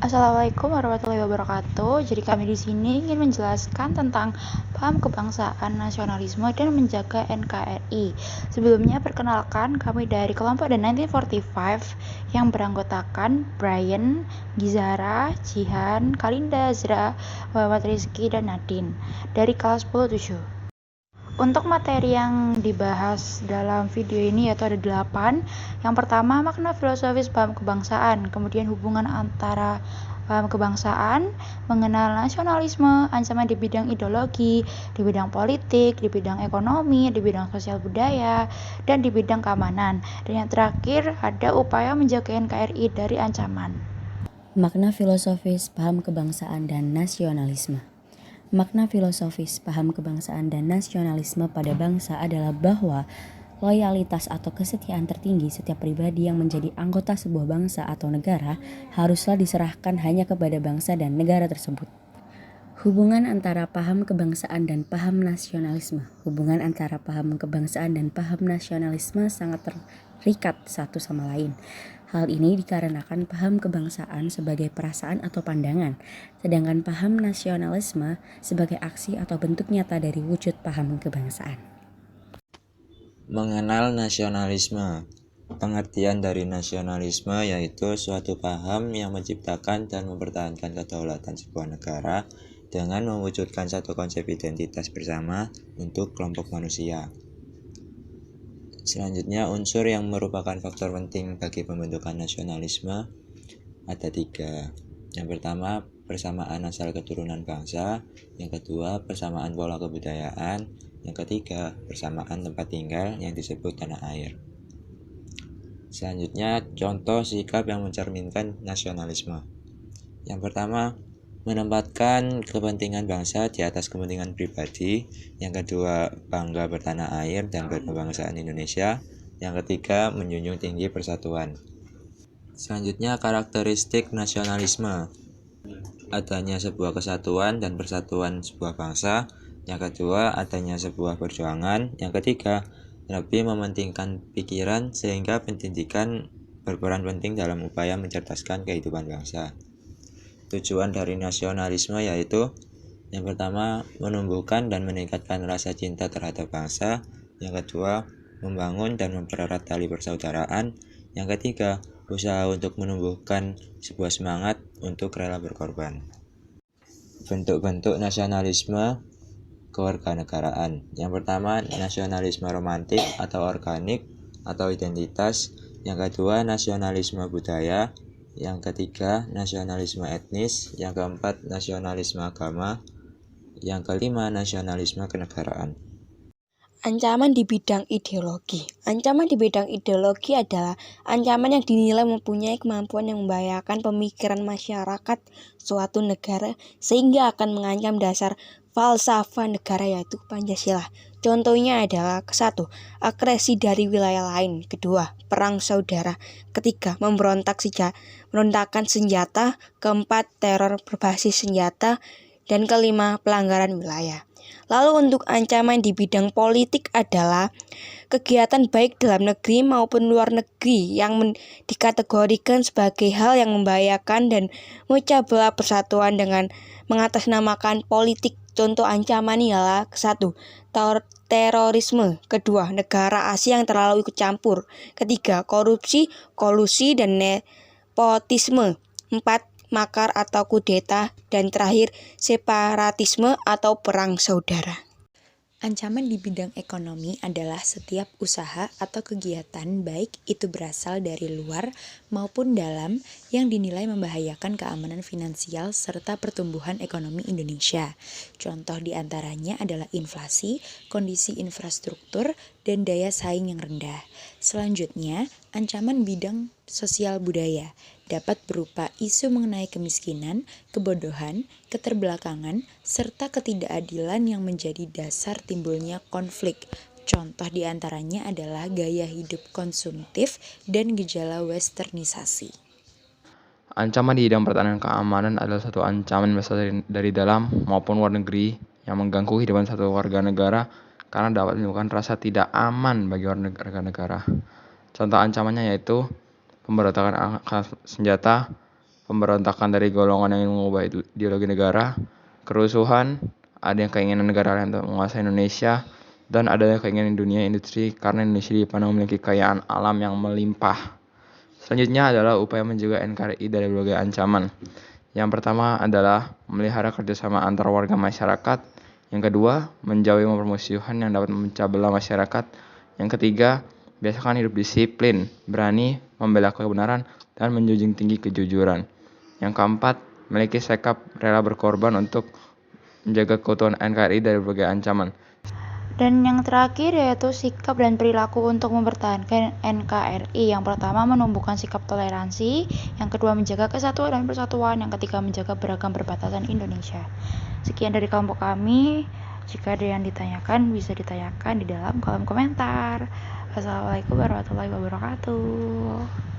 Assalamualaikum warahmatullahi wabarakatuh. Jadi kami di sini ingin menjelaskan tentang paham kebangsaan, nasionalisme, dan menjaga NKRI. Sebelumnya perkenalkan kami dari kelompok The 1945 yang beranggotakan Brian, Gizara, Jihan, Kalinda, Zra, Muhammad Rizky, dan Nadine dari kelas 10-7. Untuk materi yang dibahas dalam video ini yaitu ada 8. Yang pertama, makna filosofis paham kebangsaan, kemudian hubungan antara paham kebangsaan, mengenal nasionalisme, ancaman di bidang ideologi, di bidang politik, di bidang ekonomi, di bidang sosial budaya, dan di bidang keamanan. Dan yang terakhir ada upaya menjaga NKRI dari ancaman. Makna filosofis paham kebangsaan dan nasionalisme. Makna filosofis paham kebangsaan dan nasionalisme pada bangsa adalah bahwa loyalitas atau kesetiaan tertinggi setiap pribadi yang menjadi anggota sebuah bangsa atau negara haruslah diserahkan hanya kepada bangsa dan negara tersebut. Hubungan antara paham kebangsaan dan paham nasionalisme. Hubungan antara paham kebangsaan dan paham nasionalisme sangat terikat satu sama lain. Hal ini dikarenakan paham kebangsaan sebagai perasaan atau pandangan, sedangkan paham nasionalisme sebagai aksi atau bentuk nyata dari wujud paham kebangsaan. Mengenal nasionalisme. Pengertian dari nasionalisme yaitu suatu paham yang menciptakan dan mempertahankan kedaulatan sebuah negara dengan mewujudkan satu konsep identitas bersama untuk kelompok manusia. Selanjutnya, unsur yang merupakan faktor penting bagi pembentukan nasionalisme ada 3. Yang pertama, persamaan asal keturunan bangsa. Yang kedua, persamaan pola kebudayaan. Yang ketiga, persamaan tempat tinggal yang disebut tanah air. Selanjutnya, contoh sikap yang mencerminkan nasionalisme. Yang pertama, menempatkan kepentingan bangsa di atas kepentingan pribadi. Yang kedua, bangga bertanah air dan berkebangsaan Indonesia. Yang ketiga, menjunjung tinggi persatuan. Selanjutnya, karakteristik nasionalisme. Adanya sebuah kesatuan dan persatuan sebuah bangsa. Yang kedua, adanya sebuah perjuangan. Yang ketiga, lebih mementingkan pikiran sehingga pendidikan berperan penting dalam upaya mencerdaskan kehidupan bangsa. Tujuan dari nasionalisme yaitu yang pertama, menumbuhkan dan meningkatkan rasa cinta terhadap bangsa. Yang kedua, membangun dan mempererat tali persaudaraan. Yang ketiga, usaha untuk menumbuhkan sebuah semangat untuk rela berkorban. Bentuk-bentuk nasionalisme kewarganegaraan. Yang pertama, nasionalisme romantik atau organik atau identitas. Yang kedua, nasionalisme budaya. Yang ketiga, nasionalisme etnis. Yang keempat, nasionalisme agama. Yang kelima, nasionalisme kenegaraan. Ancaman di bidang ideologi. Ancaman di bidang ideologi adalah ancaman yang dinilai mempunyai kemampuan yang membahayakan pemikiran masyarakat suatu negara sehingga akan mengancam dasar falsafah negara yaitu Pancasila. Contohnya adalah 1. Agresi dari wilayah lain. Kedua, perang saudara. Ketiga, memberontakan senjata. Keempat, teror berbasis senjata. Dan kelima, pelanggaran wilayah. Lalu untuk ancaman di bidang politik adalah kegiatan baik dalam negeri maupun luar negeri yang dikategorikan sebagai hal yang membahayakan dan memecah belah persatuan dengan mengatasnamakan politik. Contoh ancaman ialah 1. Terorisme. Kedua, negara asing yang terlalu ikut campur. Ketiga, korupsi, kolusi, dan nepotisme. 4. Makar atau kudeta. Dan terakhir, separatisme atau perang saudara. Ancaman di bidang ekonomi adalah setiap usaha atau kegiatan baik itu berasal dari luar maupun dalam yang dinilai membahayakan keamanan finansial serta pertumbuhan ekonomi Indonesia. Contoh diantaranya adalah inflasi, kondisi infrastruktur, dan daya saing yang rendah. Selanjutnya, ancaman bidang sosial budaya dapat berupa isu mengenai kemiskinan, kebodohan, keterbelakangan, serta ketidakadilan yang menjadi dasar timbulnya konflik. Contoh diantaranya adalah gaya hidup konsumtif dan gejala westernisasi. Ancaman di bidang pertahanan keamanan adalah satu ancaman berasal dari dalam maupun luar negeri yang mengganggu kehidupan satu warga negara karena dapat menimbulkan rasa tidak aman bagi warga negara. Contoh ancamannya yaitu pemberontakan angkat senjata, pemberontakan dari golongan yang ingin mengubah ideologi negara, kerusuhan, ada yang keinginan negara lain untuk menguasai Indonesia, dan ada yang keinginan dunia industri karena Indonesia dipandang memiliki kekayaan alam yang melimpah. Selanjutnya adalah upaya mencegah NKRI dari berbagai ancaman. Yang pertama adalah memelihara kerjasama antar warga masyarakat. Yang kedua, menjauhi permusuhan yang dapat memecah belah masyarakat. Yang ketiga, biasakan hidup disiplin, berani membela kebenaran, dan menjunjung tinggi kejujuran. Yang keempat, memiliki sikap rela berkorban untuk menjaga keutuhan NKRI dari berbagai ancaman. Dan yang terakhir yaitu sikap dan perilaku untuk mempertahankan NKRI. Yang pertama, menumbuhkan sikap toleransi. Yang kedua, menjaga kesatuan dan persatuan. Yang ketiga, menjaga beragam perbatasan Indonesia. Sekian dari kelompok kami. Jika ada yang ditanyakan, bisa ditanyakan di dalam kolom komentar. Wassalamualaikum warahmatullahi wabarakatuh.